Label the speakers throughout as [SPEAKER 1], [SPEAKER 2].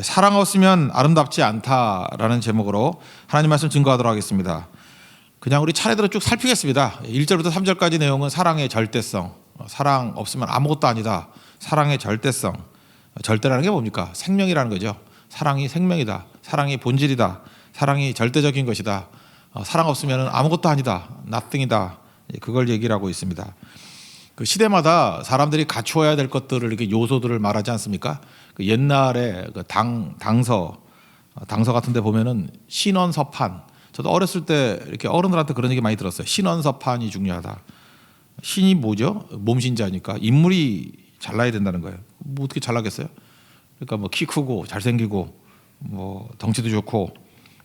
[SPEAKER 1] 사랑 없으면 아름답지 않다라는 제목으로 하나님 말씀 증거하도록 하겠습니다. 그냥 우리 차례대로 쭉 살피겠습니다. 1절부터 3절까지 내용은 사랑의 절대성, 사랑 없으면 아무것도 아니다. 사랑의 절대성, 절대라는 게 뭡니까? 생명이라는 거죠. 사랑이 생명이다. 사랑이 본질이다. 사랑이 절대적인 것이다. 사랑 없으면 아무것도 아니다. nothing이다. 그걸 얘기를 하고 있습니다. 그 시대마다 사람들이 갖추어야 될 것들을 이렇게 요소들을 말하지 않습니까? 그 옛날에 그 당서 같은 데 보면은 신원서판. 저도 어렸을 때 이렇게 어른들한테 그런 얘기 많이 들었어요. 신원서판이 중요하다. 신이 뭐죠? 몸신자니까 인물이 잘나야 된다는 거예요. 뭐 어떻게 잘나겠어요? 그러니까 뭐 키 크고 잘생기고 뭐 덩치도 좋고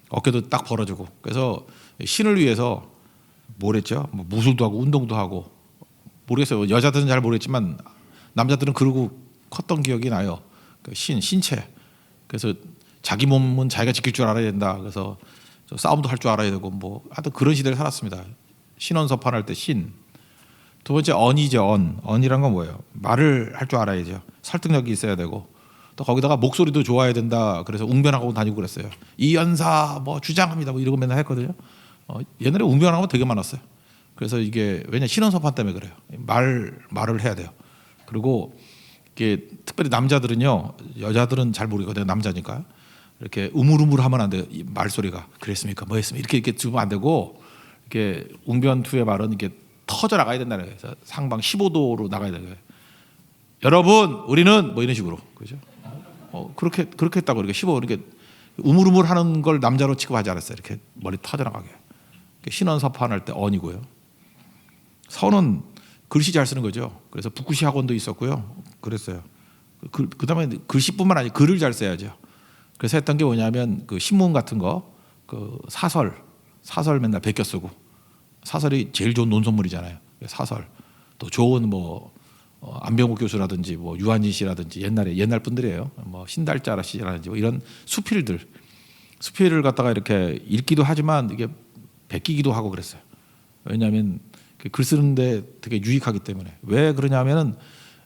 [SPEAKER 1] 어깨도 딱 벌어지고. 그래서 신을 위해서 뭘 했죠? 뭐 무술도 하고 운동도 하고. 모르겠어요. 여자들은 잘 모르겠지만 남자들은 그러고 컸던 기억이 나요. 신체. 그래서 자기 몸은 자기가 지킬 줄 알아야 된다. 그래서 싸움도 할 줄 알아야 되고 뭐 하여튼 그런 시대를 살았습니다. 신원서판 할 때 신. 두 번째 언이죠. 언이란 건 뭐예요? 말을 할 줄 알아야죠. 설득력이 있어야 되고 또 거기다가 목소리도 좋아야 된다. 그래서 웅변하고 다니고 그랬어요. 이 연사 뭐 주장합니다. 뭐 이러고 맨날 했거든요. 옛날에 웅변하고 되게 많았어요. 그래서 이게 왜냐 신원서판 때문에 그래요. 말을 해야 돼요. 그리고 이게 특별히 남자들은요, 여자들은 잘 모르거든요. 남자니까 이렇게 우물우물하면 안 돼요. 이 말소리가 그랬습니까? 뭐 했습니까? 이렇게 주면 안 되고 이렇게 웅변투의 말은 이게 터져 나가야 된다는 거예요. 그래서 상방 15도로 나가야 되는 거예요. 여러분, 우리는 뭐 이런 식으로 그죠? 그렇게 했다고 이렇게 15 이렇게 우물우물하는 걸 남자로 취급하지 않았어요. 이렇게 머리 터져 나가게. 신원서판 할 때 언이고요. 선은 글씨 잘 쓰는 거죠. 그래서 북구시 학원도 있었고요. 그랬어요. 그다음에 글씨뿐만 아니라 글을 잘 써야죠. 그래서 했던 게 뭐냐면 그 신문 같은 거, 그 사설 맨날 베껴 쓰고 사설이 제일 좋은 논설물이잖아요. 사설 또 좋은 뭐 안병옥 교수라든지 뭐 유한진 씨라든지 옛날 분들이에요. 뭐 신달자 씨라든지 뭐 이런 수필을 갖다가 이렇게 읽기도 하지만 이게 베끼기도 하고 그랬어요. 왜냐하면 글 쓰는데 되게 유익하기 때문에. 왜 그러냐면은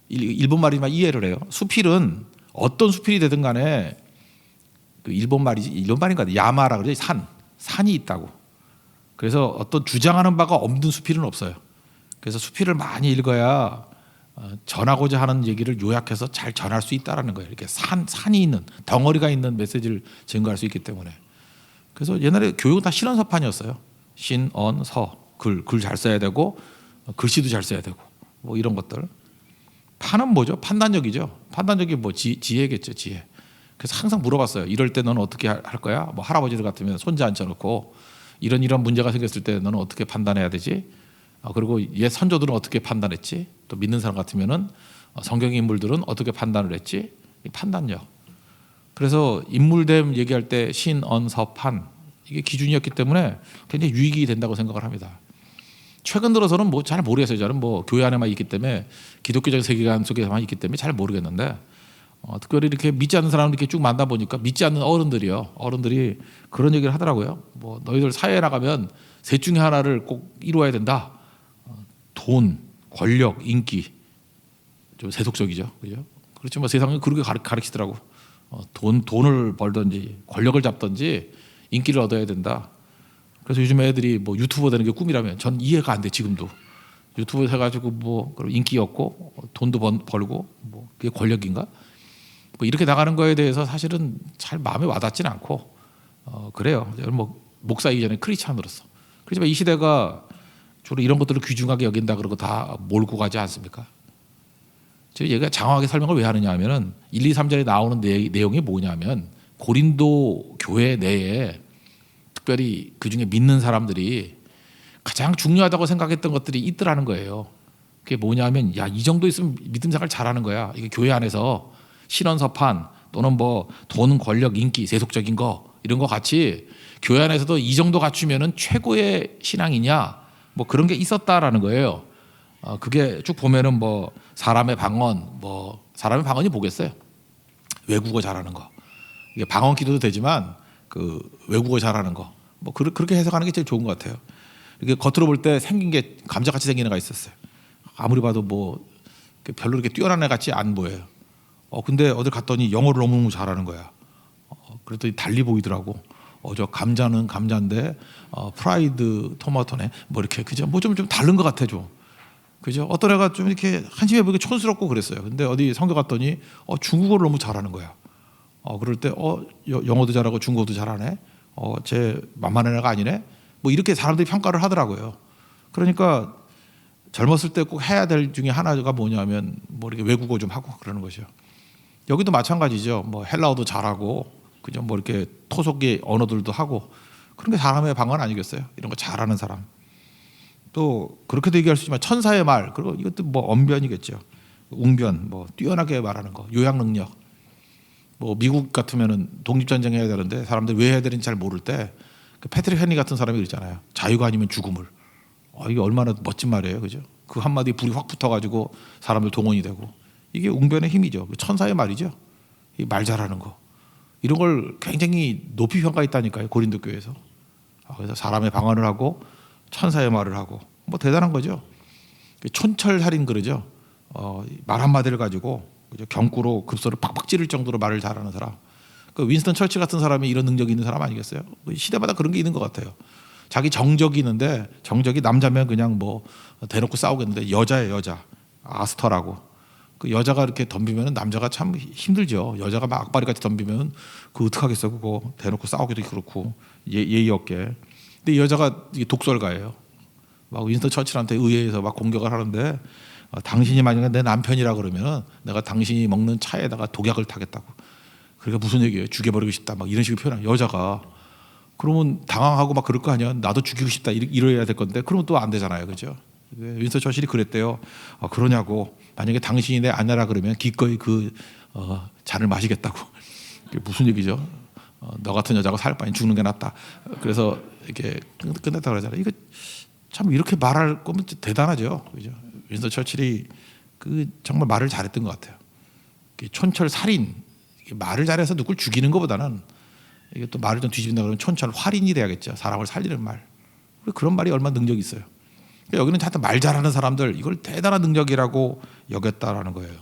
[SPEAKER 1] 일본 말이지만 이해를 해요. 수필은 어떤 수필이 되든 간에 그 일본 말인가 야마라 그러죠. 산이 있다고. 그래서 어떤 주장하는 바가 없는 수필은 없어요. 그래서 수필을 많이 읽어야 전하고자 하는 얘기를 요약해서 잘 전할 수 있다라는 거예요. 이렇게 산이 있는 덩어리가 있는 메시지를 증거할 수 있기 때문에. 그래서 옛날에 교육은 다 신원서판이었어요. 신언서 글 잘 써야 되고 글씨도 잘 써야 되고 뭐 이런 것들. 판은 뭐죠? 판단력이죠. 판단력이 뭐 지혜겠죠. 지혜. 그래서 항상 물어봤어요. 이럴 때 너는 어떻게 할 거야? 뭐 할아버지들 같으면 손자 앉혀놓고 이런 문제가 생겼을 때 너는 어떻게 판단해야 되지? 그리고 옛 선조들은 어떻게 판단했지? 또 믿는 사람 같으면은 성경 인물들은 어떻게 판단을 했지? 이 판단력. 그래서 인물됨 얘기할 때 신언서판 이게 기준이었기 때문에 굉장히 유익이 된다고 생각을 합니다. 최근 들어서는 뭐 잘 모르겠어요. 저는 뭐 교회 안에만 있기 때문에 기독교적 세계관 속에서만 있기 때문에 잘 모르겠는데 특별히 이렇게 믿지 않는 사람을 이렇게 쭉 만나 보니까 믿지 않는 어른들이 그런 얘기를 하더라고요. 뭐 너희들 사회에 나가면 셋 중에 하나를 꼭 이루어야 된다. 돈, 권력, 인기. 좀 세속적이죠, 그죠? 그렇지만 뭐 세상은 그렇게 가르치더라고. 돈을 벌든지 권력을 잡든지 인기를 얻어야 된다. 그래서 요즘 애들이 뭐 유튜버 되는 게 꿈이라면 전 이해가 안 돼. 지금도 유튜브 해가지고 뭐 인기 얻고 돈도 벌고 뭐 그게 권력인가? 뭐 이렇게 나가는 거에 대해서 사실은 잘 마음에 와닿지는 않고 그래요. 저는 뭐 목사이기 전에 크리스찬으로서. 그렇지만 이 시대가 주로 이런 것들을 귀중하게 여긴다 그러고 다 몰고 가지 않습니까? 제가 얘가 장황하게 설명을 왜 하느냐 하면은 1, 2, 3절에 나오는 내용이 뭐냐면 고린도 교회 내에 특별히 그중에 믿는 사람들이 가장 중요하다고 생각했던 것들이 있더라는 거예요. 그게 뭐냐면 야, 이 정도 있으면 믿음 생활 잘하는 거야. 이게 교회 안에서 신원서판 또는 뭐 돈, 권력, 인기, 세속적인 거 이런 거 같이 교회 안에서도 이 정도 갖추면은 최고의 신앙이냐 뭐 그런 게 있었다라는 거예요. 그게 쭉 보면은 뭐 사람의 방언이 뭐겠어요? 외국어 잘하는 거. 이게 방언 기도도 되지만 그 외국어 잘하는 거. 뭐 그렇게 해석하는 게 제일 좋은 것 같아요. 이게 겉으로 볼 때 생긴 게 감자같이 생긴 애가 있었어요. 아무리 봐도 뭐 별로 이렇게 뛰어난 애 같이 안 보여요. 근데 어딜 갔더니 영어를 너무 잘하는 거야. 그랬더니 달리 보이더라고. 저 감자는 감자인데 프라이드 토마토네. 뭐 이렇게 그죠? 뭐 좀 다른 것 같아 좀. 그죠? 어떤 애가 좀 이렇게 한심해 보이게 촌스럽고 그랬어요. 근데 어디 성교 갔더니 중국어를 너무 잘하는 거야. 그럴 때 영어도 잘하고 중국어도 잘하네. 쟤 만만한 애가 아니네. 뭐 이렇게 사람들이 평가를 하더라고요. 그러니까 젊었을 때 꼭 해야 될 중에 하나가 뭐냐면 뭐 이렇게 외국어 좀 하고 그러는 거죠. 여기도 마찬가지죠. 뭐 헬라어도 잘하고 그죠? 뭐 이렇게 토속의 언어들도 하고 그런 게 사람의 방언 아니겠어요? 이런 거 잘하는 사람. 또 그렇게도 얘기할 수 있지만 천사의 말 그리고 이것도 뭐 언변이겠죠. 웅변 뭐 뛰어나게 말하는 거 요약 능력. 뭐 미국 같으면은 독립전쟁 해야 되는데 사람들이 왜 해야 되는지 잘 모를 때 그 패트릭 헨리 같은 사람이 그랬잖아요. 자유가 아니면 죽음을. 이게 얼마나 멋진 말이에요, 그죠? 그 한마디에 불이 확 붙어가지고 사람들 동원이 되고 이게 웅변의 힘이죠. 천사의 말이죠. 이 말 잘하는 거 이런 걸 굉장히 높이 평가했다니까요, 고린도 교회에서. 그래서 사람의 방언을 하고 천사의 말을 하고 뭐 대단한 거죠. 촌철살인 그러죠. 말 한마디를 가지고 그죠? 경구로 급소를 팍팍 찌를 정도로 말을 잘하는 사람. 그 윈스턴 처치 같은 사람이 이런 능력이 있는 사람 아니겠어요? 시대마다 그런 게 있는 것 같아요. 자기 정적이 있는데 정적이 남자면 그냥 뭐 대놓고 싸우겠는데 여자예요, 여자. 아스터라고. 그 여자가 이렇게 덤비면 남자가 참 힘들죠. 여자가 막 악바리 같이 덤비면 그거 어떡하겠어. 그거 대놓고 싸우기도 그렇고 예의 없게. 근데 이 여자가 이게 독설가예요. 막 윈스턴 처칠한테 의회에서 막 공격을 하는데 당신이 만약에 내 남편이라 그러면 내가 당신이 먹는 차에다가 독약을 타겠다고. 그러니까 무슨 얘기예요? 죽여버리고 싶다. 막 이런 식으로 표현해. 여자가 그러면 당황하고 막 그럴 거 아니야. 나도 죽이고 싶다. 이래야 될 건데 그러면 또 안 되잖아요, 그죠? 윈스턴 처칠이 그랬대요. 그러냐고. 만약에 당신이 내 아내라 그러면 기꺼이 그 잔을 마시겠다고. 이게 무슨 얘기죠? 너 같은 여자가 살 바엔 죽는 게 낫다. 그래서 이렇게 끝냈다 그러잖아요. 이거 참 이렇게 말할 거면 대단하죠, 그죠? 윈스턴 처칠이 그 정말 말을 잘했던 것 같아요. 촌철살인 말을 잘해서 누굴 죽이는 것보다는 이게 또 말을 좀 뒤집는다 그러면 촌철활인이 돼야겠죠. 사람을 살리는 말. 그런 말이 얼마나 능력이 있어요. 그러니까 여기는 하여튼 말 잘하는 사람들 이걸 대단한 능력이라고 여겼다라는 거예요.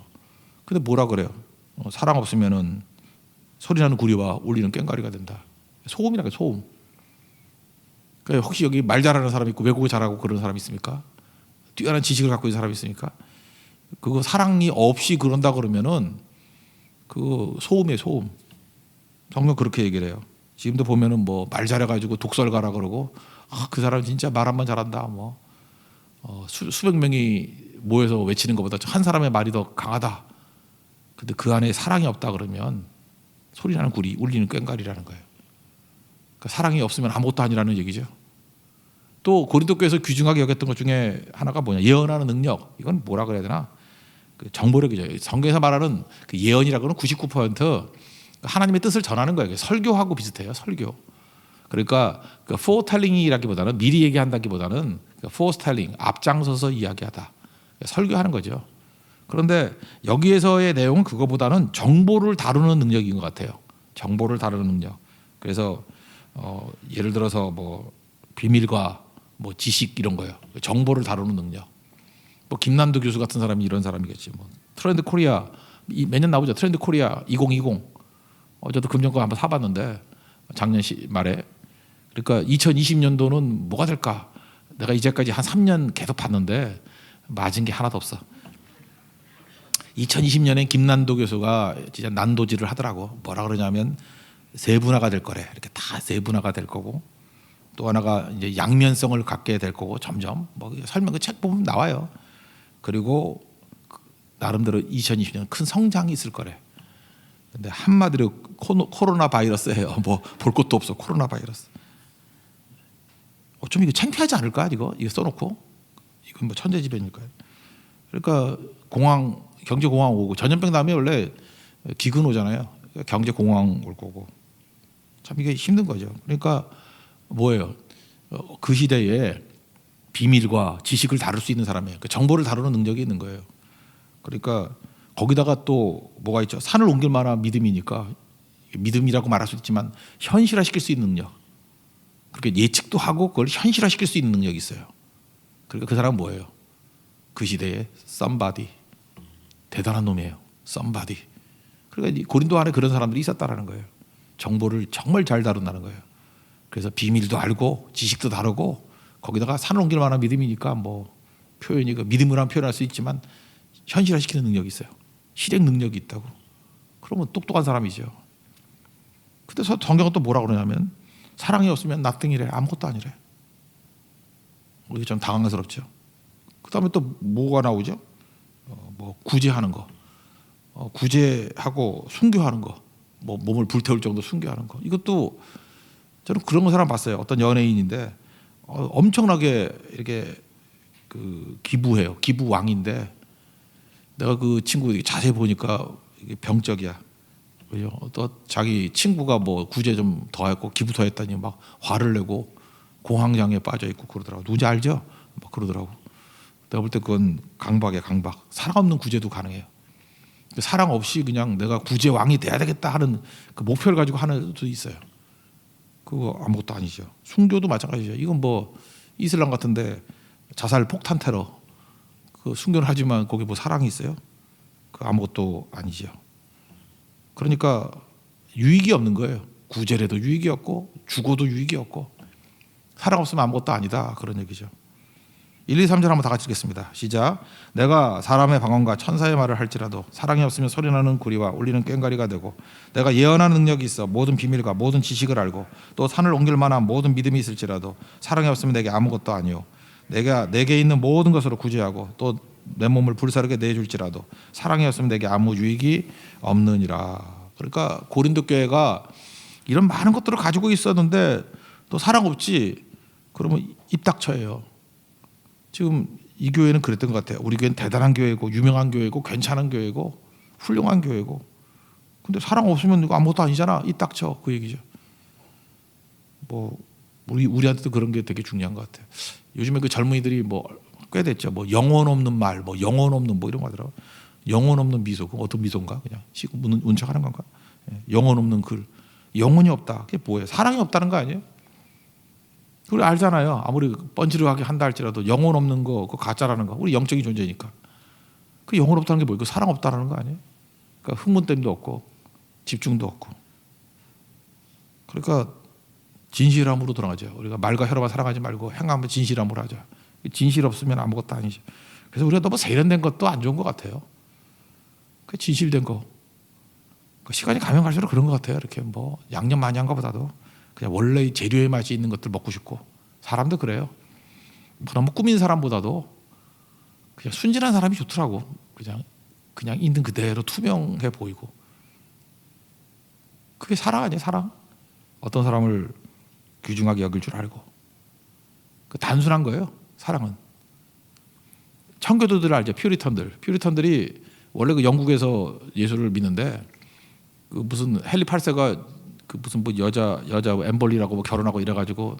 [SPEAKER 1] 근데 뭐라 그래요? 사랑 없으면은 소리나는 구리와 울리는 꽹과리가 된다. 소음이라고 소음. 그러니까 혹시 여기 말 잘하는 사람 있고 외국어 잘하고 그런 사람 있습니까? 뛰어난 지식을 갖고 있는 사람이 있습니까? 그거 사랑이 없이 그런다 그러면은 그 소음이에요, 소음. 성경 그렇게 얘기를 해요. 지금도 보면은 뭐 말 잘해가지고 독설가라 그러고 그 사람 진짜 말 한번 잘한다 뭐 수백 명이 모여서 외치는 것보다 한 사람의 말이 더 강하다. 근데 그 안에 사랑이 없다 그러면 소리나는 구리, 울리는 꽹과리라는 거예요. 그러니까 사랑이 없으면 아무것도 아니라는 얘기죠. 또 고린도 교회에서 귀중하게 여겼던 것 중에 하나가 뭐냐? 예언하는 능력. 이건 뭐라 그래야 되나? 그 정보력이죠. 성경에서 말하는 그 예언이라고는 99% 하나님의 뜻을 전하는 거예요. 설교하고 비슷해요. 설교. 그러니까 그 foretelling이라기보다는 미리 얘기한다기보다는 foretelling 앞장서서 이야기하다. 설교하는 거죠. 그런데 여기에서의 내용은 그거보다는 정보를 다루는 능력인 것 같아요. 정보를 다루는 능력. 그래서 예를 들어서 뭐 비밀과 뭐 지식 이런 거예요. 정보를 다루는 능력. 뭐 김남도 교수 같은 사람이 이런 사람이겠지. 뭐 트렌드 코리아 매년 나오죠. 트렌드 코리아 2020. 저도 금년거 한번 사봤는데 작년 말에. 그러니까 2020년도는 뭐가 될까? 내가 이제까지 한 3년 계속 봤는데 맞은 게 하나도 없어. 2020년에 김난도 교수가 진짜 난도질을 하더라고. 뭐라 그러냐면 세분화가 될 거래. 이렇게 다 세분화가 될 거고. 또 하나가 이제 양면성을 갖게 될 거고 점점 뭐 설명 그 책 보면 나와요. 그리고 나름대로 2020년 큰 성장이 있을 거래. 근데 한마디로 코로나 바이러스예요. 뭐 볼 것도 없어. 코로나 바이러스. 좀 이거 창피하지 않을까? 이거 써놓고 이건 뭐 천재지변일까요? 그러니까 경제 공황 오고 전염병 다음에 원래 기근 오잖아요. 경제 공황 올 거고 참 이게 힘든 거죠. 그러니까 뭐예요? 그 시대에 비밀과 지식을 다룰 수 있는 사람이에요. 그 정보를 다루는 능력이 있는 거예요. 그러니까 거기다가 또 뭐가 있죠? 산을 옮길 만한 믿음이니까 믿음이라고 말할 수 있지만 현실화시킬 수 있는 능력. 그렇게 예측도 하고 그걸 현실화시킬 수 있는 능력이 있어요. 그러니까 그 사람은 뭐예요? 그 시대에 somebody. 대단한 놈이에요. somebody. 그러니까 고린도 안에 그런 사람들이 있었다라는 거예요. 정보를 정말 잘 다룬다는 거예요. 그래서 비밀도 알고 지식도 다르고 거기다가 산을 옮길 만한 믿음이니까 뭐 표현이 그 믿음으로 표현할 수 있지만 현실화시키는 능력이 있어요. 실행 능력이 있다고. 그러면 똑똑한 사람이죠. 근데 성경은 또 뭐라 그러냐면 사랑이 없으면 nothing이래. 아무것도 아니래. 이게 좀 당황스럽죠. 그 다음에 또 뭐가 나오죠? 뭐 구제하는 거, 구제하고 순교하는 거, 뭐 몸을 불태울 정도 순교하는 거. 이것도 저는 그런 사람 봤어요. 어떤 연예인인데 엄청나게 이렇게 그 기부해요. 기부 왕인데 내가 그 친구 자세히 보니까 이게 병적이야. 그죠? 또 자기 친구가 뭐 구제 좀 더 했고 기부 더 했다니 막 화를 내고 공황장애에 빠져 있고 그러더라고. 누군지 알죠? 막 그러더라고. 내가 볼 때 그건 강박이야, 강박. 사랑 없는 구제도 가능해요. 사랑 없이 그냥 내가 구제 왕이 돼야 되겠다 하는 그 목표를 가지고 하는 수도 있어요. 그거 아무것도 아니죠. 순교도 마찬가지죠. 이건 뭐 이슬람 같은데 자살 폭탄 테러 그 순교를 하지만 거기 뭐 사랑이 있어요? 그 아무것도 아니죠. 그러니까 유익이 없는 거예요. 구제래도 유익이 없고 죽어도 유익이 없고 사랑 없으면 아무것도 아니다 그런 얘기죠. 1, 2, 3절 한번 다 같이 읽겠습니다. 시작. 내가 사람의 방언과 천사의 말을 할지라도 사랑이 없으면 소리나는 구리와 울리는 꽹과리가 되고 내가 예언하는 능력이 있어 모든 비밀과 모든 지식을 알고 또 산을 옮길 만한 모든 믿음이 있을지라도 사랑이 없으면 내게 아무것도 아니요 내가 내게 있는 모든 것으로 구제하고 또 내 몸을 불사르게 내줄지라도 사랑이 없으면 내게 아무 유익이 없느니라. 그러니까 고린도 교회가 이런 많은 것들을 가지고 있었는데 또 사랑 없지 그러면 입 닥쳐요. 지금 이 교회는 그랬던 것 같아요. 우리 교회는 대단한 교회고 유명한 교회고 괜찮은 교회고 훌륭한 교회고 근데 사랑 없으면 이거 아무것도 아니잖아. 입 닥쳐 그 얘기죠. 뭐 우리한테도 그런 게 되게 중요한 것 같아요. 요즘에 그 젊은이들이 뭐 꽤 됐죠. 뭐 영혼 없는 말, 뭐 영혼 없는 뭐 이런 거 하더라고. 영혼 없는 미소, 그 어떤 미소인가? 그냥 시고 운척하는 건가? 영혼 없는 글, 영혼이 없다. 그게 뭐예요? 사랑이 없다는 거 아니에요? 우리 알잖아요. 아무리 뻔지르하게 한다 할지라도 영혼 없는 거, 그거 가짜라는 거. 우리 영적인 존재니까. 그 영혼 없다는 게 뭐예요? 그 사랑 없다는 거 아니에요? 그러니까 흥분됨도 없고 집중도 없고. 그러니까 진실함으로 돌아가죠. 우리가 말과 혀로만 살아가지 말고 행함은 진실함으로 하자. 진실 없으면 아무것도 아니죠. 그래서 우리가 너무 세련된 것도 안 좋은 것 같아요. 그 진실된 거. 시간이 가면 갈수록 그런 것 같아요. 이렇게 뭐 양념 많이 한 것보다도 그냥 원래 재료의 맛이 있는 것들 먹고 싶고 사람도 그래요. 너무 꾸민 사람보다도 그냥 순진한 사람이 좋더라고. 그냥 있는 그대로 투명해 보이고. 그게 사랑 아니에요, 사랑? 어떤 사람을 귀중하게 여길 줄 알고. 그 단순한 거예요. 사랑은. 청교도들 알죠? 퓨리턴들이 원래 그 영국에서 예수를 믿는데 그 무슨 헨리 8세가 그 무슨 뭐 여자 엠벌리라고 뭐 결혼하고 이래가지고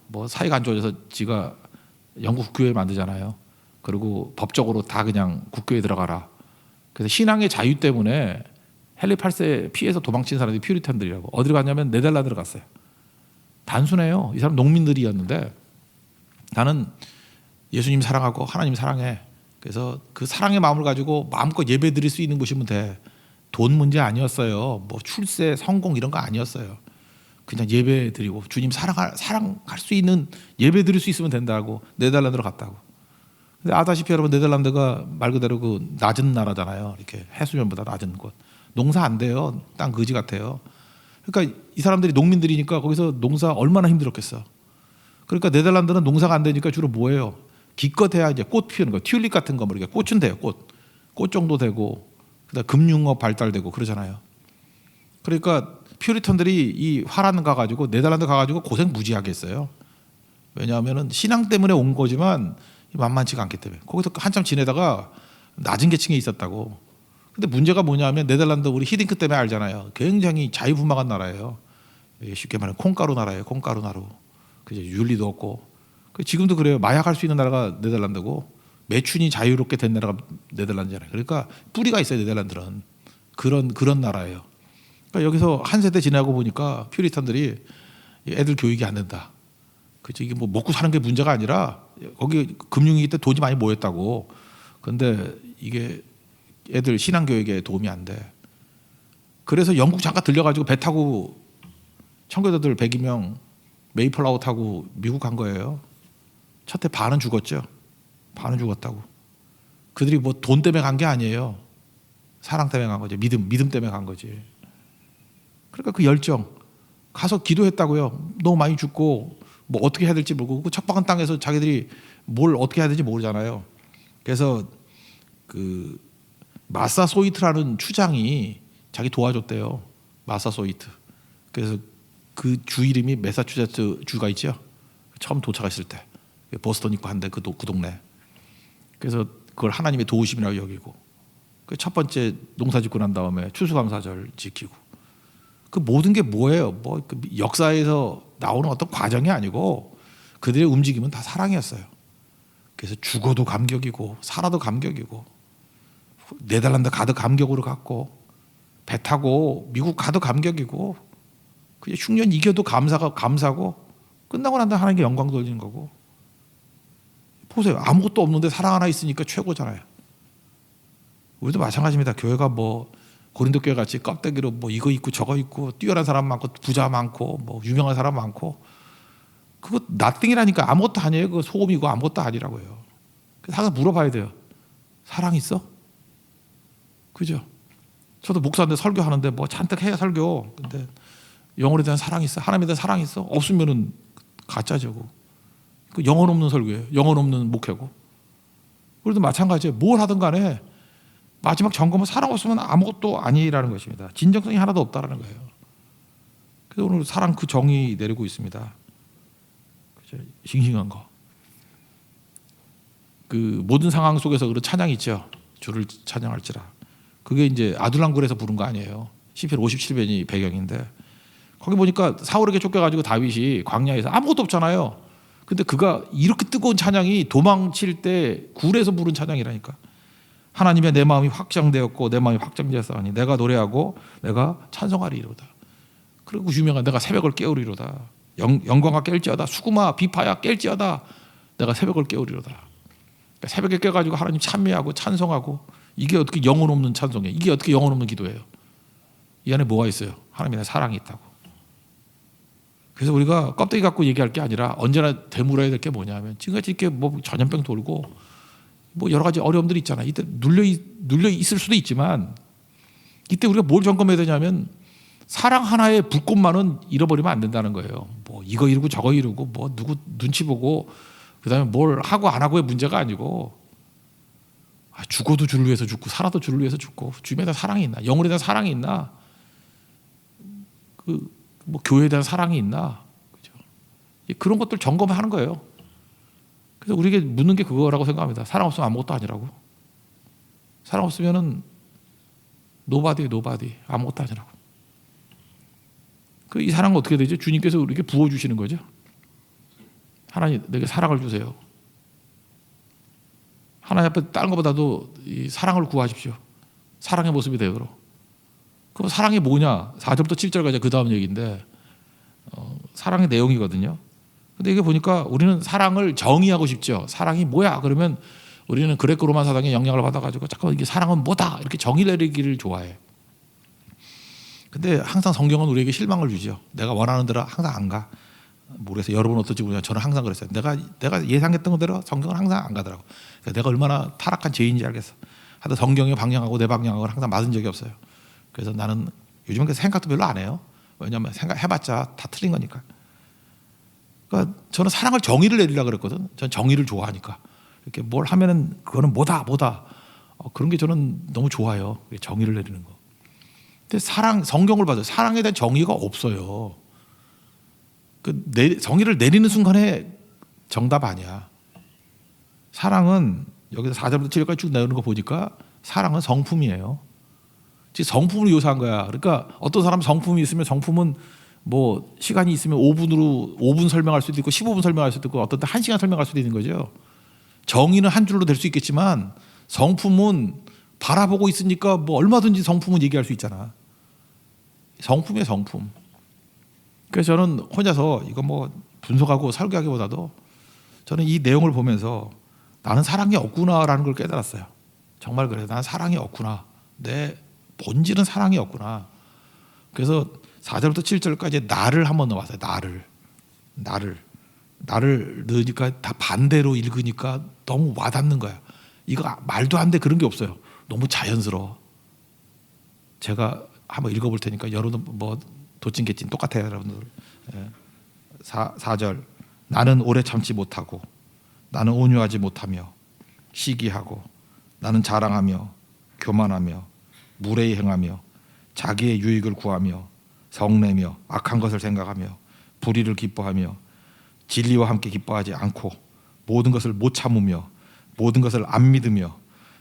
[SPEAKER 1] 뭐 사이가 안 좋아져서 지가 영국 국교회 만들잖아요. 그리고 법적으로 다 그냥 국교에 들어가라. 그래서 신앙의 자유 때문에 헨리 8세 피해서 도망친 사람들이 퓨리턴들이라고. 어디로 갔냐면 네덜란드로 갔어요. 단순해요. 이 사람 농민들이었는데 나는 예수님 사랑하고 하나님 사랑해. 그래서 그 사랑의 마음을 가지고 마음껏 예배 드릴 수 있는 곳이면 돼. 돈 문제 아니었어요. 뭐 출세, 성공 이런 거 아니었어요. 그냥 예배 드리고 주님 사랑할 수 있는 예배 드릴 수 있으면 된다고 네덜란드로 갔다고. 근데 아다시피 여러분 네덜란드가 말 그대로 그 낮은 나라잖아요. 이렇게 해수면보다 낮은 곳. 농사 안 돼요. 땅 거지 같아요. 그러니까 이 사람들이 농민들이니까 거기서 농사 얼마나 힘들었겠어. 그러니까 네덜란드는 농사가 안 되니까 주로 뭐예요? 기껏해야 이제 꽃 피우는 거, 튤립 같은 거 뭐 이렇게 꽃은 돼요. 꽃 정도 되고, 그다음 금융업 발달되고 그러잖아요. 그러니까 퓨리턴들이 이 화란 가가지고 네덜란드 가가지고 고생 무지하게 했어요. 왜냐하면은 신앙 때문에 온 거지만 만만치가 않기 때문에 거기서 한참 지내다가 낮은 계층에 있었다고. 근데 문제가 뭐냐면 네덜란드 우리 히딩크 때문에 알잖아요. 굉장히 자유분방한 나라예요. 쉽게 말하면 콩가루 나라예요. 콩가루 나루. 그죠? 윤리도 없고. 지금도 그래요. 마약할 수 있는 나라가 네덜란드고 매춘이 자유롭게 된 나라가 네덜란드잖아요. 그러니까 뿌리가 있어요. 네덜란드는 그런 나라예요. 그러니까 여기서 한 세대 지나고 보니까 퓨리탄들이 애들 교육이 안 된다. 그죠? 이게 뭐 먹고 사는 게 문제가 아니라 거기 금융위기 때 돈이 많이 모였다고. 그런데 이게 애들 신앙 교육에 도움이 안 돼. 그래서 영국 잠깐 들려가지고 배 타고 청교도들 102명 메이플라워 타고 미국 간 거예요. 첫 해 반은 죽었죠. 반은 죽었다고. 그들이 뭐 돈 때문에 간 게 아니에요. 사랑 때문에 간 거지. 믿음 때문에 간 거지. 그러니까 그 열정. 가서 기도했다고요. 너무 많이 죽고 뭐 어떻게 해야 될지 모르고 그 척박한 땅에서 자기들이 뭘 어떻게 해야 될지 모르잖아요. 그래서 그 마사소이트라는 추장이 자기 도와줬대요. 마사소이트. 그래서 그 주 이름이 매사추세츠 주가 있죠. 처음 도착했을 때 보스턴 있고 한데 그 동네. 그래서 그걸 하나님의 도우심이라고 여기고 그 첫 번째 농사 짓고 난 다음에 추수감사절 지키고 그 모든 게 뭐예요? 뭐 그 역사에서 나오는 어떤 과정이 아니고 그들의 움직임은 다 사랑이었어요. 그래서 죽어도 감격이고 살아도 감격이고 네덜란드 가도 감격으로 갔고 배 타고 미국 가도 감격이고 그냥 흉년 이겨도 감사고 끝나고 난 다음에 하나님께 영광 돌리는 거고. 보세요. 아무것도 없는데 사랑 하나 있으니까 최고잖아요. 우리도 마찬가지입니다. 교회가 뭐 고린도 교회 같이 껍데기로 뭐 이거 있고 저거 있고 뛰어난 사람 많고 부자 많고 뭐 유명한 사람 많고 그거 나띵이라니까. 아무것도 아니에요. 그거 소금이고 아무것도 아니라고요. 그래서 항상 물어봐야 돼요. 사랑 있어? 그죠? 저도 목사인데 설교하는데 뭐 잔뜩 해야 설교. 근데 영혼에 대한 사랑이 있어? 하나님에 대한 사랑이 있어? 없으면은 가짜죠. 그 영혼 없는 설교예요. 영혼 없는 목회고. 우리도 마찬가지예요. 뭘 하든 간에 마지막 점검은 사랑 없으면 아무것도 아니라는 것입니다. 진정성이 하나도 없다라는 거예요. 그래서 오늘 사랑 그 정의 내리고 있습니다. 그죠? 싱싱한 거. 그 모든 상황 속에서 그런 찬양이 있죠. 주를 찬양할지라. 그게 이제 아둘람굴에서 부른 거 아니에요. 시편 57편이 배경인데 거기 보니까 사울에게 쫓겨가지고 다윗이 광야에서 아무것도 없잖아요. 근데 그가 이렇게 뜨거운 찬양이 도망칠 때 굴에서 부른 찬양이라니까. 하나님의 내 마음이 확장되었고 내 마음이 확장되었사오니 내가 노래하고 내가 찬송하리로다. 그리고 유명한 내가 새벽을 깨우리로다. 영광아 깰지어다. 수구마 비파야 깰지어다. 내가 새벽을 깨우리로다. 그러니까 새벽에 깨가지고 하나님 찬미하고 찬송하고 이게 어떻게 영혼 없는 찬송이에요. 이게 어떻게 영혼 없는 기도예요. 이 안에 뭐가 있어요? 하나님의 사랑이 있다고. 그래서 우리가 껍데기 갖고 얘기할 게 아니라 언제나 되물어야 될 게 뭐냐면 지금까지 이렇게 뭐 전염병 돌고 뭐 여러 가지 어려움들이 있잖아요. 이때 눌려 있을 수도 있지만 이때 우리가 뭘 점검해야 되냐면 사랑 하나의 불꽃만은 잃어버리면 안 된다는 거예요. 뭐 이거 이루고 저거 이루고 뭐 누구 눈치 보고 그다음에 뭘 하고 안 하고의 문제가 아니고 죽어도 주를 위해서 죽고 살아도 주를 위해서 죽고 주님에 대한 사랑이 있나? 영혼에 대한 사랑이 있나? 그 뭐 교회에 대한 사랑이 있나? 그죠? 그런 것들 점검하는 거예요. 그래서 우리에게 묻는 게 그거라고 생각합니다. 사랑 없으면 아무것도 아니라고. 사랑 없으면은 노바디 아무것도 아니라고. 이 사랑은 어떻게 되죠? 주님께서 우리에게 부어주시는 거죠. 하나님 내게 사랑을 주세요. 하나님 앞에 다른 것보다도 이 사랑을 구하십시오. 사랑의 모습이 되도록. 그럼 사랑이 뭐냐? 4절부터 7절까지 그 다음 얘기인데 사랑의 내용이거든요. 근데 이게 보니까 우리는 사랑을 정의하고 싶죠. 사랑이 뭐야? 그러면 우리는 그레코 로마 사상의 영향을 받아가지고 잠깐만 이게 사랑은 뭐다? 이렇게 정의 내리기를 좋아해. 근데 항상 성경은 우리에게 실망을 주죠. 내가 원하는 대로 항상 안 가. 모르겠어요. 여러분 어떨지 모르지만 저는 항상 그랬어요. 내가 예상했던 대로 성경은 항상 안 가더라고. 그러니까 내가 얼마나 타락한 죄인인지 알겠어. 하여튼 성경의 방향하고 내 방향하고 항상 맞은 적이 없어요. 그래서 나는 요즘은 그 생각도 별로 안 해요. 왜냐하면 생각해봤자 다 틀린 거니까. 그러니까 저는 사랑을 정의를 내리려고 그랬거든. 저는 정의를 좋아하니까. 이렇게 뭘 하면은 그거는 뭐다. 그런 게 저는 너무 좋아요. 정의를 내리는 거. 근데 성경을 봐도 사랑에 대한 정의가 없어요. 정의를 내리는 순간에 정답 아니야. 사랑은 여기서 4절부터 7절까지 쭉 내는 거 보니까 사랑은 성품이에요. 성품을 요사한 거야. 그러니까 어떤 사람 성품이 있으면 성품은 뭐 시간이 있으면 5분 설명할 수도 있고 15분 설명할 수도 있고 어떤 때 1시간 설명할 수도 있는 거죠. 정의는 한 줄로 될 수 있겠지만 성품은 바라보고 있으니까 뭐 얼마든지 성품은 얘기할 수 있잖아. 성품이에요, 성품. 그래서 저는 혼자서 이거 뭐 분석하고 설교하기보다도 저는 이 내용을 보면서 나는 사랑이 없구나라는 걸 깨달았어요. 정말 그래요. 나는 사랑이 없구나. 내 본질은 사랑이 없구나. 그래서 4절부터 7절까지 나를 한번 넣어봤어요. 나를 넣으니까 다 반대로 읽으니까 너무 와닿는 거야. 이거 말도 안 돼 그런 게 없어요. 너무 자연스러워. 제가 한번 읽어볼 테니까 여러분 뭐 도찐개찐 똑같아요, 여러분들. 4절 나는 오래 참지 못하고 나는 온유하지 못하며 시기하고 나는 자랑하며 교만하며 무례히 행하며 자기의 유익을 구하며 성내며 악한 것을 생각하며 불의를 기뻐하며 진리와 함께 기뻐하지 않고 모든 것을 못 참으며 모든 것을 안 믿으며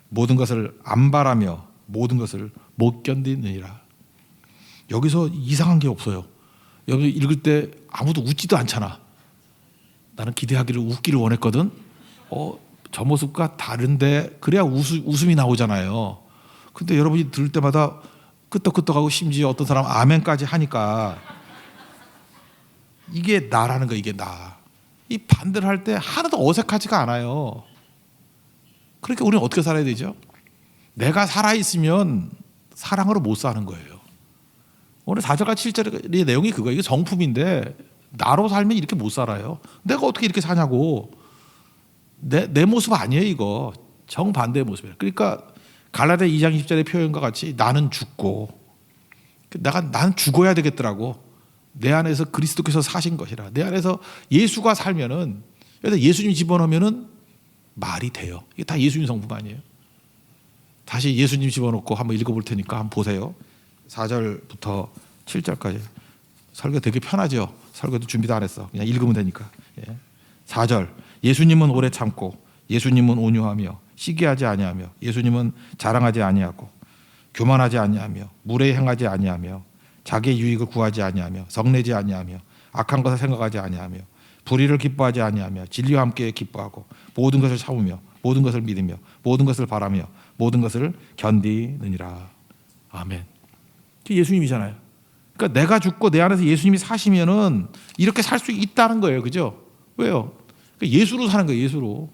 [SPEAKER 1] 모든 것을 안 바라며 모든 것을 못 견디느니라. 여기서 이상한 게 없어요. 여기 읽을 때 아무도 웃지도 않잖아. 나는 기대하기를 웃기를 원했거든. 저 모습과 다른데 그래야 웃음이 나오잖아요. 근데 여러분이 들을 때마다 끄떡끄떡하고 심지어 어떤 사람 아멘까지 하니까 이게 나라는 거. 이게 나. 이 반대를 할 때 하나도 어색하지가 않아요. 그러니까 우리는 어떻게 살아야 되죠? 내가 살아있으면 사랑으로 못 사는 거예요. 오늘 4절과 7절의 내용이 그거예요. 이게 정품인데 나로 살면 이렇게 못 살아요. 내가 어떻게 이렇게 사냐고. 내 모습 아니에요. 이거 정반대의 모습이에요. 그러니까 갈라디아 2장 10절의 표현과 같이 나는 죽고 나는 죽어야 되겠더라고. 내 안에서 그리스도께서 사신 것이라. 내 안에서 예수가 살면은 여기다 예수님 집어넣으면은 말이 돼요. 이게 다 예수님 성품 아니에요. 다시 예수님 집어넣고 한번 읽어볼 테니까 한번 보세요. 4절부터 7절까지. 설교 되게 편하죠. 설교도 준비도 안 했어. 그냥 읽으면 되니까. 4절 예수님은 오래 참고 예수님은 온유하며 시기하지 아니하며 예수님은 자랑하지 아니하고 교만하지 아니하며 무례히 행하지 아니하며 자기의 유익을 구하지 아니하며 성내지 아니하며 악한 것을 생각하지 아니하며 불의를 기뻐하지 아니하며 진리와 함께 기뻐하고 모든 것을 참으며 모든 것을 믿으며 모든 것을 바라며 모든 것을 견디느니라. 아멘. 예수님이잖아요. 그러니까 내가 죽고 내 안에서 예수님이 사시면은 이렇게 살 수 있다는 거예요. 그죠? 왜요? 그러니까 예수로 사는 거예요. 예수로.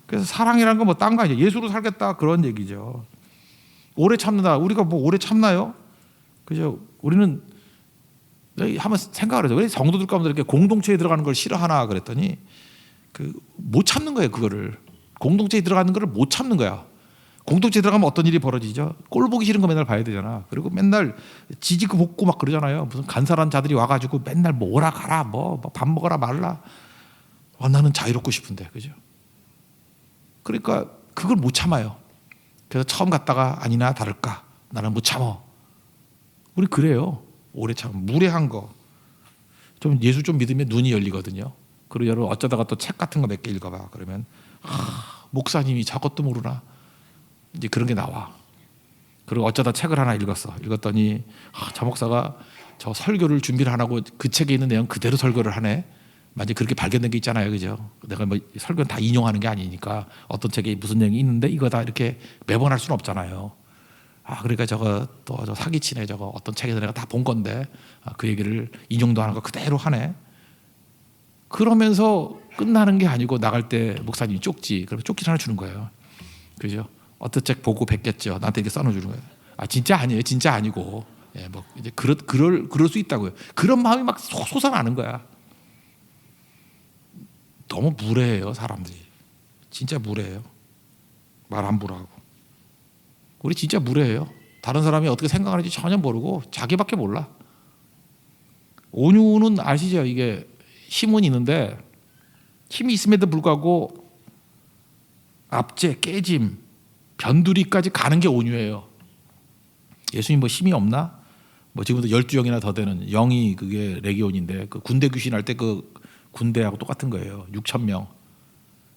[SPEAKER 1] 그래서 사랑이라는 건 뭐 딴 거 아니에요. 예수로 살겠다 그런 얘기죠. 오래 참는다. 우리가 뭐 오래 참나요? 그죠? 우리는 한번 생각을 해서 왜 성도들 가운데 이렇게 공동체에 들어가는 걸 싫어하나 그랬더니 못 참는 거예요. 그거를 공동체에 들어가는 거를 못 참는 거야. 공동체에 들어가면 어떤 일이 벌어지죠? 꼴 보기 싫은 거 맨날 봐야 되잖아. 그리고 맨날 지지고 볶고 막 그러잖아요. 무슨 간사한 자들이 와가지고 맨날 뭐 오라 가라 뭐 밥 먹어라 말라. 나는 자유롭고 싶은데 그죠? 그러니까 그걸 못 참아요. 그래서 처음 갔다가 아니나 다를까 나는 못 참어. 우리 그래요. 오래 참 무례한 거. 좀 예수 좀 믿으면 눈이 열리거든요. 그리고 여러분 어쩌다가 또 책 같은 거 몇 개 읽어봐. 그러면 목사님이 저것도 모르나. 이제 그런 게 나와. 그리고 어쩌다 책을 하나 읽었더니 저 목사가 저 설교를 준비를 안 하고 그 책에 있는 내용 그대로 설교를 하네. 만약 그렇게 발견된 게 있잖아요, 그죠? 내가 뭐 설교는 다 인용하는 게 아니니까 어떤 책에 무슨 내용이 있는데 이거 다 이렇게 매번 할 수는 없잖아요. 그러니까 저거 또 저 사기치네. 저거 어떤 책에서 내가 다 본 건데 그 얘기를 인용도 안 하고 그대로 하네. 그러면서 끝나는 게 아니고 나갈 때 목사님이 쪽지, 그러면 쪽지 하나 주는 거예요, 그죠? 어떤 책 보고 뵙겠죠. 나한테 이렇게 써놔주는 거예요. 진짜 아니에요, 진짜 아니고, 뭐 이제 그럴 수 있다고요. 그런 마음이 막 솟아나는 거야. 너무 무례해요, 사람들이. 진짜 무례해요. 말 함부로 하고. 우리 진짜 무례해요. 다른 사람이 어떻게 생각하는지 전혀 모르고 자기밖에 몰라. 온유는 아시죠? 이게 힘은 있는데 힘이 있음에도 불구하고 압제, 깨짐, 변두리까지 가는 게 온유예요. 예수님 뭐 힘이 없나? 뭐 지금도 12영이나 더 되는 영이 그게 레기온인데 그 군대 귀신 할 때 그 군대하고 똑같은 거예요. 6,000명.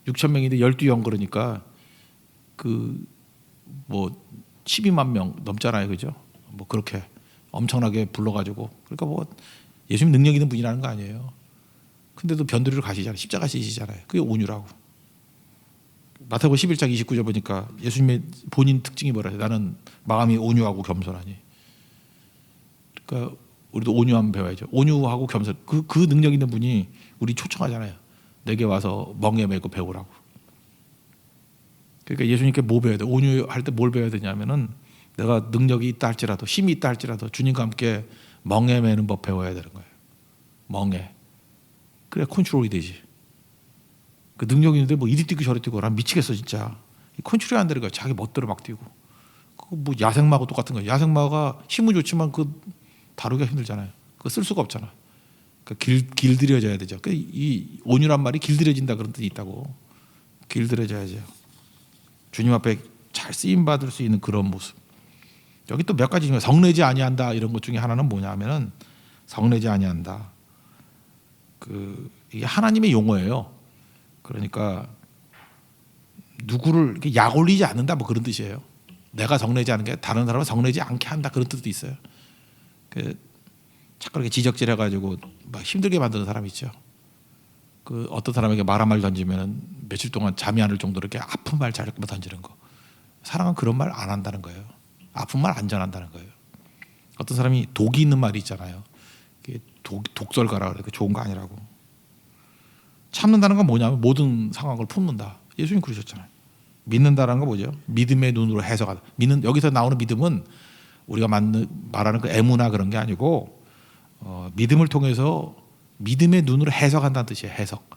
[SPEAKER 1] 6,000명인데 12영 그러니까 뭐 12만 명 넘잖아요. 그죠? 뭐 그렇게 엄청나게 불러가지고 그러니까 뭐 예수님 능력 있는 분이라는 거 아니에요. 근데도 변두리를 가시잖아요. 십자가 지시잖아요. 그게 온유라고. 마태복음 11장 29절 보니까 예수님의 본인 특징이 뭐라요? 나는 마음이 온유하고 겸손하니. 그러니까 우리도 온유함 배워야죠. 온유하고 겸손. 그 능력 있는 분이 우리 초청하잖아요. 내게 와서 멍에 메고 배우라고. 그러니까 예수님께 뭐 배워야 돼? 온유할 때 뭘 배워야 되냐면은 내가 능력이 있다 할지라도 힘이 있다 할지라도 주님과 함께 멍에 매는 법 배워야 되는 거예요. 멍에. 그래 컨트롤이 되지. 그 능력이 있는데 뭐 이리 뛰고 저리 뛰고 난 미치겠어 진짜. 컨트롤이 안 되는 거야. 자기 멋대로 막 뛰고. 그 뭐 야생마하고 똑같은 거야. 야생마가 힘은 좋지만 그 다루기가 힘들잖아요. 그거 쓸 수가 없잖아. 그 길들여져야 되죠. 이 온유란 말이 길들여진다 그런 뜻이 있다고. 길들여져야죠. 주님 앞에 잘 쓰임 받을 수 있는 그런 모습. 여기 또 몇 가지 중에 성내지 아니한다 이런 것 중에 하나는 뭐냐면은 성내지 아니한다. 이게 하나님의 용어예요. 그러니까 누구를 이렇게 약 올리지 않는다 뭐 그런 뜻이에요. 내가 성내지 않은 게 다른 사람을 성내지 않게 한다 그런 뜻도 있어요. 자꾸 이렇게 지적질해가지고 막 힘들게 만드는 사람이 있죠. 어떤 사람에게 말 한 말 던지면 며칠 동안 잠이 안 올 정도로 이렇게 아픈 말 자꾸 던지는 거. 사랑은 그런 말 안 한다는 거예요. 아픈 말 안 전한다는 거예요. 어떤 사람이 독이 있는 말이 있잖아요. 독설가라 그래. 좋은 거 아니라고. 참는다는 건 뭐냐면 모든 상황을 품는다. 예수님 그러셨잖아요. 믿는다라는 건 뭐죠? 믿음의 눈으로 해석하다. 여기서 나오는 믿음은 우리가 말하는 그 에무나 그런 게 아니고 믿음을 통해서 믿음의 눈으로 해석한다는 뜻이에요. 해석.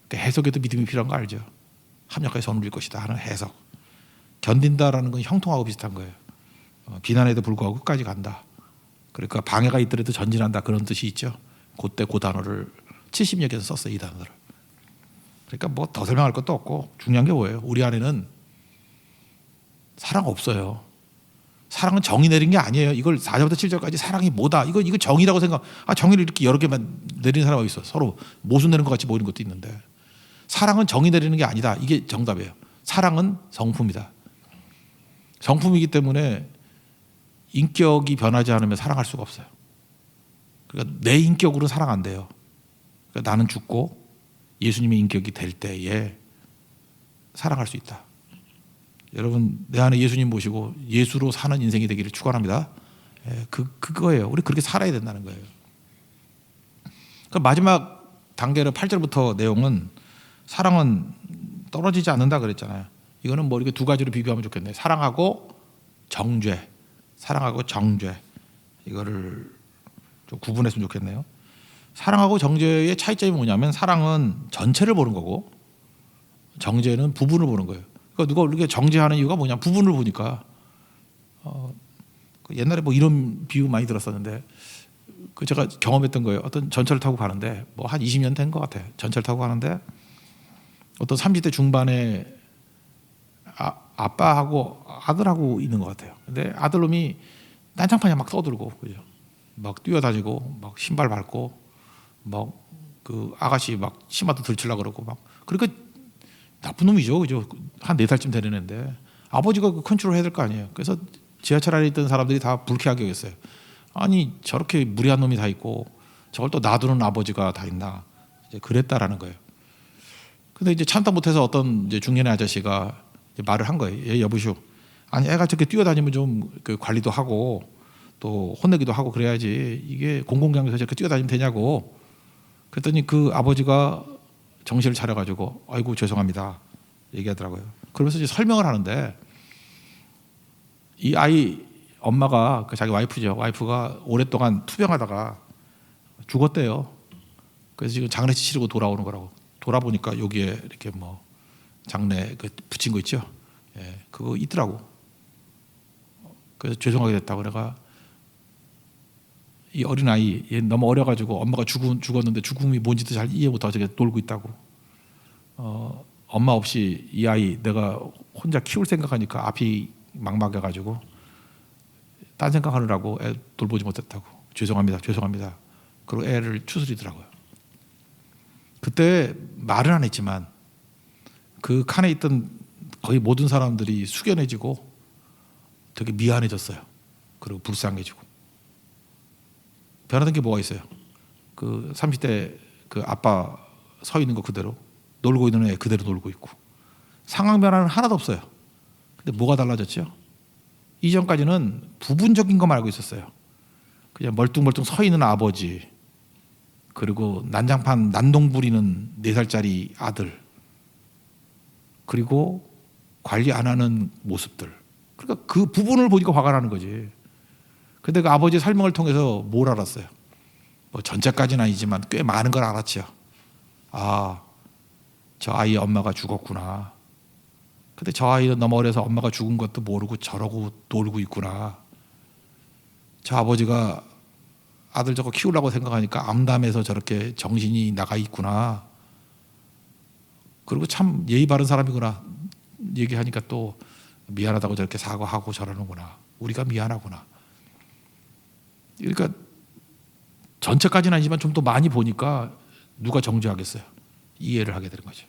[SPEAKER 1] 그러니까 해석에도 믿음이 필요한 거 알죠? 합력하여 선을 줄 것이다 하는 해석. 견딘다라는 건 형통하고 비슷한 거예요. 비난에도 불구하고 끝까지 간다. 그러니까 방해가 있더라도 전진한다 그런 뜻이 있죠. 그때 그 단어를 70역에서 썼어요. 이 단어를. 그러니까 뭐 더 설명할 것도 없고 중요한 게 뭐예요? 우리 안에는 사랑 없어요. 사랑은 정의 내린 게 아니에요. 이걸 4절부터 7절까지 사랑이 뭐다. 이거 정의라고 생각. 정의를 이렇게 여러 개만 내리는 사람이 있어. 서로 모순 내는 것 같이 보이는 것도 있는데 사랑은 정의 내리는 게 아니다. 이게 정답이에요. 사랑은 성품이다. 성품이기 때문에 인격이 변하지 않으면 사랑할 수가 없어요. 그러니까 내 인격으로는 사랑 안 돼요. 그러니까 나는 죽고 예수님의 인격이 될 때에 사랑할 수 있다. 여러분 내 안에 예수님 모시고 예수로 사는 인생이 되기를 축원합니다. 그거예요. 우리 그렇게 살아야 된다는 거예요. 그 마지막 단계로 8절부터 내용은 사랑은 떨어지지 않는다 그랬잖아요. 이거는 뭐 이렇게 두 가지로 비교하면 좋겠네요. 사랑하고 정죄, 사랑하고 정죄. 이거를 좀 구분했으면 좋겠네요. 사랑하고 정죄의 차이점이 뭐냐면 사랑은 전체를 보는 거고 정죄는 부분을 보는 거예요. 그러니까 누가 이렇게 정죄하는 이유가 뭐냐? 부분을 보니까. 옛날에 뭐 이런 비유 많이 들었었는데 제가 경험했던 거예요. 어떤 전철을 타고 가는데 뭐 한 20년 된 것 같아요. 전철 타고 가는데 어떤 30대 중반에 아빠하고 아들하고 있는 것 같아요. 근데 아들놈이 난장판에 막 떠들고 그죠? 막 뛰어다니고 막 신발 밟고 막 그 아가씨 막 치마도 들치려 그러고 막 그러니까 나쁜 놈이죠, 그죠? 한 4살쯤 되는 애인데 아버지가 그 컨트롤 해야 될 거 아니에요. 그래서 지하철 안에 있던 사람들이 다 불쾌하게 여겼어요. 아니 저렇게 무리한 놈이 다 있고 저걸 또 놔두는 아버지가 다 있나? 이제 그랬다라는 거예요. 근데 이제 참다 못해서 어떤 이제 중년의 아저씨가 이제 말을 한 거예요. 예, 여보시오. 아니 애가 저렇게 뛰어다니면 좀 그 관리도 하고 또 혼내기도 하고 그래야지 이게 공공장소에서 저렇게 뛰어다니면 되냐고. 그랬더니 그 아버지가 정신을 차려가지고 아이고 죄송합니다 얘기하더라고요. 그러면서 이제 설명을 하는데 이 아이 엄마가 자기 와이프죠. 와이프가 오랫동안 투병하다가 죽었대요. 그래서 지금 장례식 치르고 돌아오는 거라고. 돌아보니까 여기에 이렇게 뭐 장례 붙인 거 있죠. 예, 그거 있더라고. 그래서 죄송하게 됐다고 내가 이 어린아이 얘 너무 어려가지고 엄마가 죽었는데 죽음이 뭔지도 잘 이해 못하고 저게 놀고 있다고. 엄마 없이 이 아이 내가 혼자 키울 생각하니까 앞이 막막해가지고 딴 생각하느라고 애 돌보지 못했다고. 죄송합니다. 그리고 애를 추스리더라고요. 그때 말은 안 했지만 그 칸에 있던 거의 모든 사람들이 숙연해지고 되게 미안해졌어요. 그리고 불쌍해지고. 변하던 게 뭐가 있어요? 그 30대 그 아빠 서 있는 거 그대로 놀고 있는 애 그대로 놀고 있고 상황 변화는 하나도 없어요. 근데 뭐가 달라졌죠? 이전까지는 부분적인 것만 알고 있었어요. 그냥 멀뚱멀뚱 서 있는 아버지 그리고 난장판 난동 부리는 4살짜리 아들 그리고 관리 안 하는 모습들. 그러니까 그 부분을 보니까 화가 나는 거지. 근데 그 아버지 설명을 통해서 뭘 알았어요? 뭐 전체까지는 아니지만 꽤 많은 걸 알았죠. 아, 저 아이의 엄마가 죽었구나. 근데 저 아이는 너무 어려서 엄마가 죽은 것도 모르고 저러고 놀고 있구나. 저 아버지가 아들 저거 키우려고 생각하니까 암담해서 저렇게 정신이 나가 있구나. 그리고 참 예의 바른 사람이구나. 얘기하니까 또 미안하다고 저렇게 사과하고 저러는구나. 우리가 미안하구나. 그러니까 전체까지는 아니지만 좀 더 많이 보니까 누가 정죄하겠어요. 이해를 하게 되는 거죠.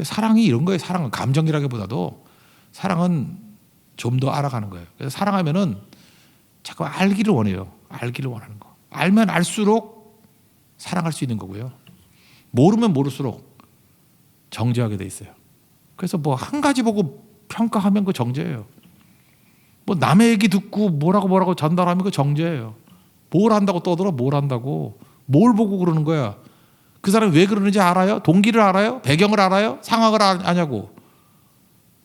[SPEAKER 1] 사랑이 이런 거예요. 사랑은 감정이라기보다도 사랑은 좀 더 알아가는 거예요. 그래서 사랑하면은 자꾸 알기를 원해요. 알기를 원하는 거. 알면 알수록 사랑할 수 있는 거고요. 모르면 모를수록 정죄하게 돼 있어요. 그래서 뭐 한 가지 보고 평가하면 그 정죄예요. 뭐 남의 얘기 듣고 뭐라고 전달하면 그 정죄예요. 뭘 한다고 떠들어? 뭘 한다고? 뭘 보고 그러는 거야? 그 사람이 왜 그러는지 알아요? 동기를 알아요? 배경을 알아요? 상황을 아냐고.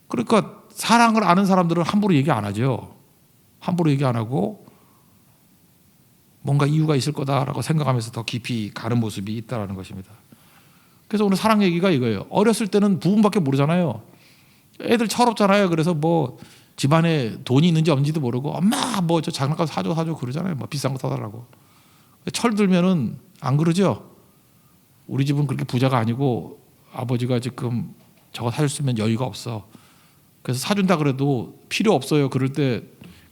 [SPEAKER 1] 그러니까 사랑을 아는 사람들은 함부로 얘기 안 하죠. 함부로 얘기 안 하고 뭔가 이유가 있을 거다라고 생각하면서 더 깊이 가는 모습이 있다는 것입니다. 그래서 오늘 사랑 얘기가 이거예요. 어렸을 때는 부분밖에 모르잖아요. 애들 철없잖아요. 그래서 뭐 집안에 돈이 있는지 없는지도 모르고 엄마 뭐 저 장난감 사줘 그러잖아요. 뭐 비싼 거 사달라고. 철 들면은 안 그러죠. 우리 집은 그렇게 부자가 아니고 아버지가 지금 저거 사줬으면 여유가 없어. 그래서 사준다 그래도 필요 없어요. 그럴 때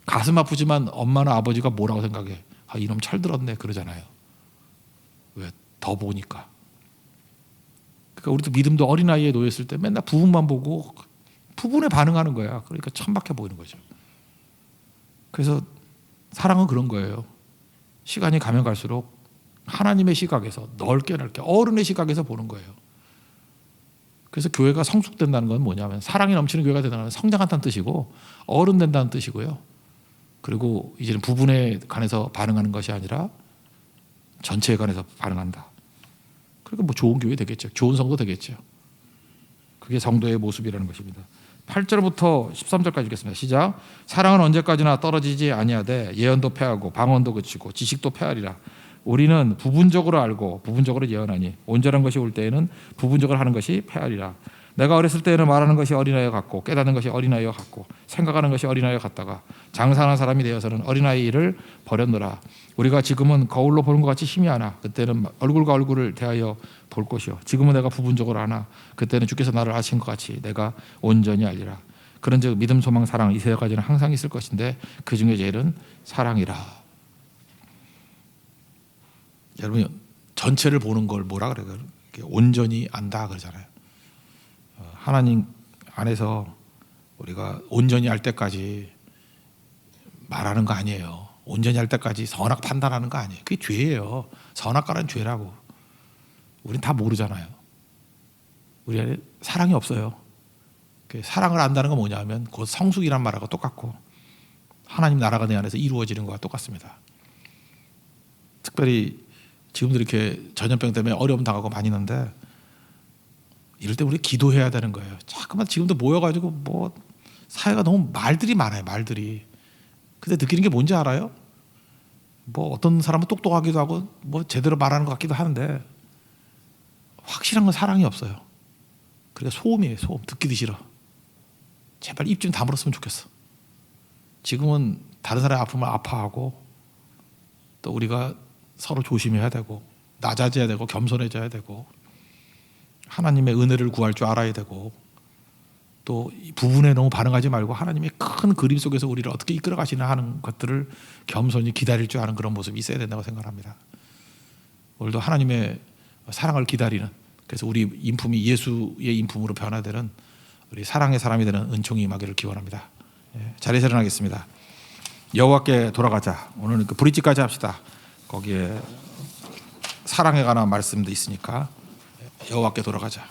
[SPEAKER 1] 가슴 아프지만 엄마나 아버지가 뭐라고 생각해? 아, 이놈 철 들었네 그러잖아요. 왜? 더 보니까. 그러니까 우리도 믿음도 어린아이에 놓였을 때 맨날 부분만 보고 부분에 반응하는 거야. 그러니까 천박해 보이는 거죠. 그래서 사랑은 그런 거예요. 시간이 가면 갈수록 하나님의 시각에서 넓게 어른의 시각에서 보는 거예요. 그래서 교회가 성숙된다는 건 뭐냐면 사랑이 넘치는 교회가 된다는 건 성장한다는 뜻이고 어른 된다는 뜻이고요. 그리고 이제는 부분에 관해서 반응하는 것이 아니라 전체에 관해서 반응한다. 그러니까 뭐 좋은 교회 되겠죠. 좋은 성도 되겠죠. 그게 성도의 모습이라는 것입니다. 8절부터 13절까지 읽겠습니다. 시작. 사랑은 언제까지나 떨어지지 아니하되 예언도 패하고 방언도 그치고 지식도 패하리라. 우리는 부분적으로 알고 부분적으로 예언하니 온전한 것이 올 때에는 부분적으로 하는 것이 패하리라. 내가 어렸을 때에는 말하는 것이 어린아이와 같고 깨닫는 것이 어린아이와 같고 생각하는 것이 어린아이와 같다가 장사하는 사람이 되어서는 어린아이를 버렸노라. 우리가 지금은 거울로 보는 것 같이 희미하나 그때는 얼굴과 얼굴을 대하여 볼 것이요. 지금은 내가 부분적으로 아나 그때는 주께서 나를 아신 것 같이 내가 온전히 알리라. 그런즉 믿음, 소망, 사랑 이 세 가지는 항상 있을 것인데 그 중에 제일은 사랑이라. 여러분 전체를 보는 걸 뭐라 그래요? 온전히 안다 그러잖아요. 하나님 안에서 우리가 온전히 알 때까지 말하는 거 아니에요. 온전히 할 때까지 선악 판단하는 거 아니에요. 그게 죄예요. 선악과는 죄라고. 우린 다 모르잖아요. 우리 안에 사랑이 없어요. 사랑을 안다는 건 뭐냐면 곧 성숙이란 말하고 똑같고 하나님 나라가 내 안에서 이루어지는 것과 똑같습니다. 특별히 지금도 이렇게 전염병 때문에 어려움 당하고 많이 있는데 이럴 때 우리 기도해야 되는 거예요. 자꾸만 지금도 모여가지고 뭐 사회가 너무 말들이 많아요. 말들이. 근데 느끼는 게 뭔지 알아요? 뭐 어떤 사람은 똑똑하기도 하고 뭐 제대로 말하는 것 같기도 하는데 확실한 건 사랑이 없어요. 그러니까 소음이에요. 소음. 듣기도 싫어. 제발 입 좀 다물었으면 좋겠어. 지금은 다른 사람의 아픔을 아파하고 또 우리가 서로 조심해야 되고 낮아져야 되고 겸손해져야 되고 하나님의 은혜를 구할 줄 알아야 되고 또 부분에 너무 반응하지 말고 하나님의 큰 그림 속에서 우리를 어떻게 이끌어 가시나 하는 것들을 겸손히 기다릴 줄 아는 그런 모습이 있어야 된다고 생각합니다. 오늘도 하나님의 사랑을 기다리는, 그래서 우리 인품이 예수의 인품으로 변화되는 우리 사랑의 사람이 되는 은총이 임하기를 기원합니다. 자리에서 일어나겠습니다. 여호와께 돌아가자. 오늘은 그 브릿지까지 합시다. 거기에 사랑에 관한 말씀도 있으니까 여호와께 돌아가자.